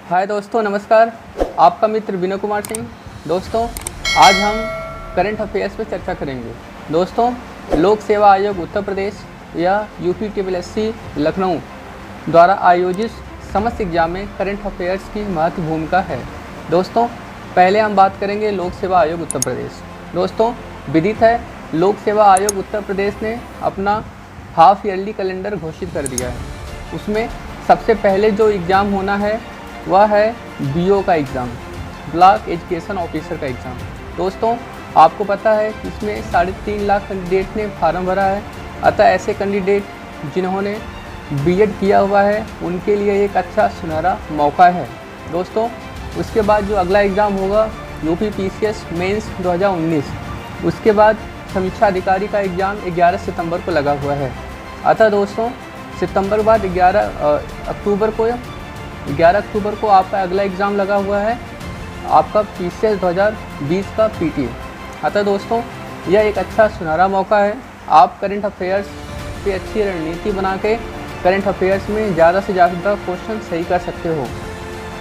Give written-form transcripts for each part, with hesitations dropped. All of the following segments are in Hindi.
हाय दोस्तों, नमस्कार। आपका मित्र विनय कुमार सिंह। दोस्तों, आज हम करंट अफेयर्स पर चर्चा करेंगे। दोस्तों, लोक सेवा आयोग उत्तर प्रदेश या यूपीटीसीएस लखनऊ द्वारा आयोजित समस्त एग्जाम में करंट अफेयर्स की महत्वपूर्ण भूमिका है। दोस्तों, पहले हम बात करेंगे लोक सेवा आयोग उत्तर प्रदेश। दोस्तों, विदित है लोक सेवा आयोग उत्तर प्रदेश ने अपना हाफ ईयरली कैलेंडर घोषित कर दिया है। उसमें सबसे पहले जो एग्ज़ाम होना है वह है बीओ का एग्ज़ाम, ब्लॉक एजुकेशन ऑफिसर का एग्ज़ाम। दोस्तों, आपको पता है कि इसमें 3.5 लाख कैंडिडेट ने फार्म भरा है। अतः ऐसे कैंडिडेट जिन्होंने बीएड किया हुआ है उनके लिए एक अच्छा सुनहरा मौका है। दोस्तों, उसके बाद जो अगला एग्ज़ाम होगा यूपीपीसीएस मेंस 2019, उसके बाद समीक्षा अधिकारी का एग्ज़ाम 11 सितंबर को लगा हुआ है। अतः दोस्तों, सितंबर के बाद 11 अक्टूबर को आपका अगला एग्ज़ाम लगा हुआ है, आपका पीसीएस 2020 का पीटी। अतः दोस्तों, यह एक अच्छा सुनहरा मौका है। आप करंट अफेयर्स पे अच्छी रणनीति बना के करंट अफेयर्स में ज़्यादा से ज़्यादा क्वेश्चन सही कर सकते हो।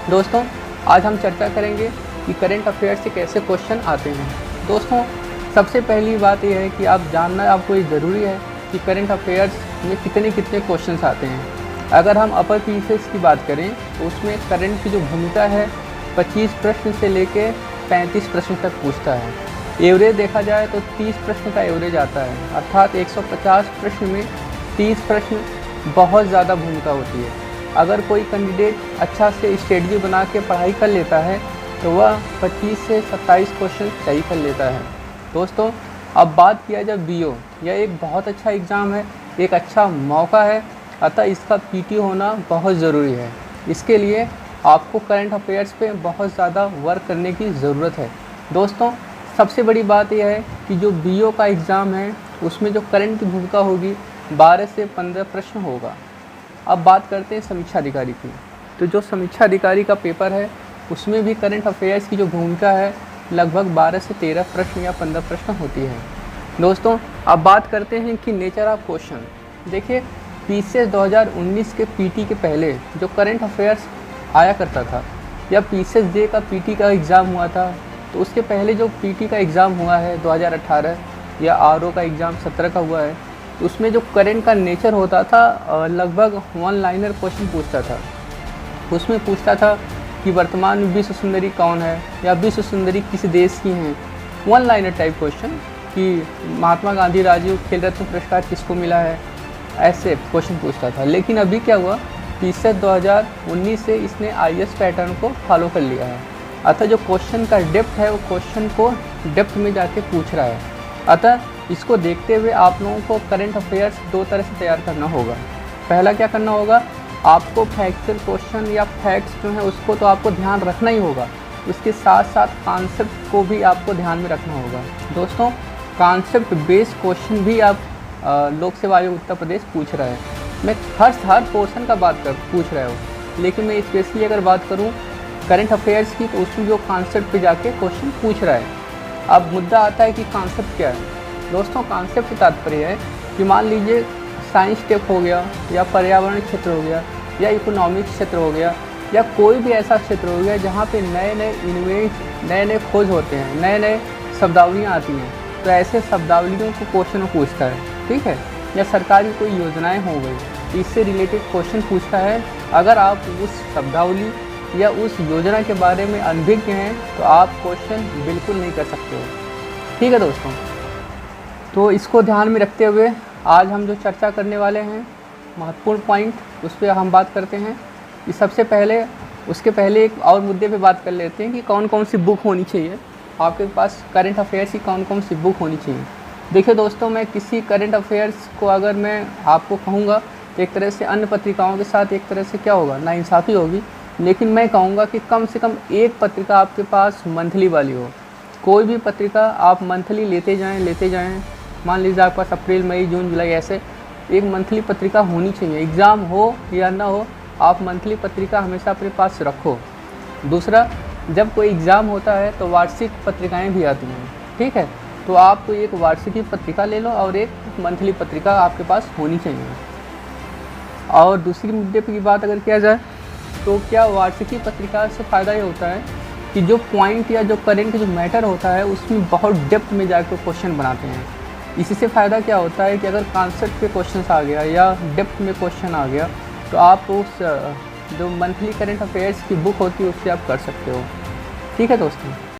दोस्तों, आज हम चर्चा करेंगे कि करंट अफेयर्स से कैसे क्वेश्चन आते हैं। दोस्तों, सबसे पहली बात यह है कि आप जानना आपको ये ज़रूरी है कि करंट अफेयर्स में कितने क्वेश्चन्स आते हैं। अगर हम अपर पीसीएस की बात करें तो उसमें करंट की जो भूमिका है 25 प्रश्न से लेके 35 प्रश्न तक पूछता है। एवरेज देखा जाए तो 30 प्रश्न का एवरेज आता है, अर्थात 150 प्रश्न में 30 प्रश्न बहुत ज़्यादा भूमिका होती है। अगर कोई कैंडिडेट अच्छा से स्ट्रेटजी बना के पढ़ाई कर लेता है तो वह 25 से 27 क्वेश्चन सही कर लेता है। दोस्तों, अब बात किया जाए बीओ, यह एक बहुत अच्छा एग्ज़ाम है, एक अच्छा मौका है। अतः इसका पीटी होना बहुत ज़रूरी है। इसके लिए आपको करंट अफेयर्स पे बहुत ज़्यादा वर्क करने की ज़रूरत है। दोस्तों, सबसे बड़ी बात यह है कि जो बीओ का एग्ज़ाम है उसमें जो करंट की भूमिका होगी 12 से 15 प्रश्न होगा। अब बात करते हैं समीक्षा अधिकारी की। तो जो समीक्षा अधिकारी का पेपर है उसमें भी करंट अफेयर्स की जो भूमिका है लगभग 12 से 13 प्रश्न या 15 प्रश्न होती है। दोस्तों, अब बात करते हैं कि नेचर ऑफ क्वेश्चन। देखिए, पीसीएस 2019 के पीटी के पहले जो करंट अफेयर्स आया करता था या पीसीएस जे का पीटी का एग्ज़ाम हुआ था, तो उसके पहले जो पीटी का एग्ज़ाम हुआ है 2018 या आरओ का एग्ज़ाम 17 का हुआ है, तो उसमें जो करंट का नेचर होता था लगभग 1 लाइनर क्वेश्चन पूछता था। उसमें पूछता था कि वर्तमान में विश्व सुंदरी कौन है या विश्व सुंदरी किस देश की हैं। 1 लाइनर टाइप क्वेश्चन कि महात्मा गांधी राजीव खेल रत्न पुरस्कार किसको मिला है, ऐसे क्वेश्चन पूछता था। लेकिन अभी क्या हुआ, पीसीएस 2019 से इसने आईएएस पैटर्न को फॉलो कर लिया है। अतः जो क्वेश्चन का डेप्थ है वो क्वेश्चन को डेप्थ में जाके पूछ रहा है। अतः इसको देखते हुए आप लोगों को करंट अफेयर्स 2 तरह से तैयार करना होगा। पहला क्या करना होगा, आपको फैक्चुअल क्वेश्चन या फैक्ट्स जो है उसको तो आपको ध्यान रखना ही होगा, उसके साथ साथ कॉन्सेप्ट को भी आपको ध्यान में रखना होगा। दोस्तों, कॉन्सेप्ट बेस्ड क्वेश्चन भी आप लोक सेवा आयोग उत्तर प्रदेश पूछ रहा है। मैं हर पोर्शन का पूछ रहा हूँ, लेकिन मैं स्पेशली अगर बात करूँ करंट अफेयर्स की तो उसमें जो कॉन्सेप्ट पे जाके क्वेश्चन पूछ रहा है। अब मुद्दा आता है कि कॉन्सेप्ट क्या है। दोस्तों, कॉन्सेप्ट से तात्पर्य है कि मान लीजिए साइंस टेक हो गया या पर्यावरण क्षेत्र हो गया या इकोनॉमिक क्षेत्र हो गया या कोई भी ऐसा क्षेत्र हो गया जहाँ पे नए खोज होते हैं, नए शब्दावलियाँ आती हैं, तो ऐसे शब्दावलियों को क्वेश्चन पूछता है। ठीक है, या सरकार की कोई योजनाएं हो गई, इससे रिलेटेड क्वेश्चन पूछता है। अगर आप उस शब्दावली या उस योजना के बारे में अनभिज्ञ हैं तो आप क्वेश्चन बिल्कुल नहीं कर सकते हो। ठीक है दोस्तों, तो इसको ध्यान में रखते हुए आज हम जो चर्चा करने वाले हैं महत्वपूर्ण पॉइंट, उस पर हम बात करते हैं कि उसके पहले एक और मुद्दे पे बात कर लेते हैं कि कौन कौन सी बुक होनी चाहिए आपके पास, करंट अफेयर्स की कौन कौन सी बुक होनी चाहिए। देखिए दोस्तों, मैं किसी करंट अफेयर्स को अगर मैं आपको कहूँगा तो एक तरह से अन्य पत्रिकाओं के साथ एक तरह से क्या होगा, नाइंसाफ़ी होगी। लेकिन मैं कहूँगा कि कम से कम एक पत्रिका आपके पास मंथली वाली हो। कोई भी पत्रिका आप मंथली लेते जाएं। मान लीजिए आपके पास अप्रैल, मई, जून, जुलाई ऐसे एक मंथली पत्रिका होनी चाहिए। एग्ज़ाम हो या ना हो, आप मंथली पत्रिका हमेशा अपने पास रखो। दूसरा, जब कोई एग्ज़ाम होता है तो वार्षिक पत्रिकाएँ भी आती हैं। ठीक है, तो आप तो एक वार्षिक पत्रिका ले लो और एक मंथली पत्रिका आपके पास होनी चाहिए। और दूसरी मुद्दे की बात अगर किया जाए तो क्या वार्षिकी पत्रिका से फ़ायदा ये होता है कि जो पॉइंट या जो करंट जो मैटर होता है उसमें बहुत डेप्थ में जाकर क्वेश्चन बनाते हैं। इसी से फ़ायदा क्या होता है कि अगर कॉन्सेप्ट पे क्वेश्चन आ गया या डेप्थ में क्वेश्चन आ गया तो आप उस जो मंथली करंट अफेयर्स की बुक होती है उससे आप कर सकते हो। ठीक है दोस्तों।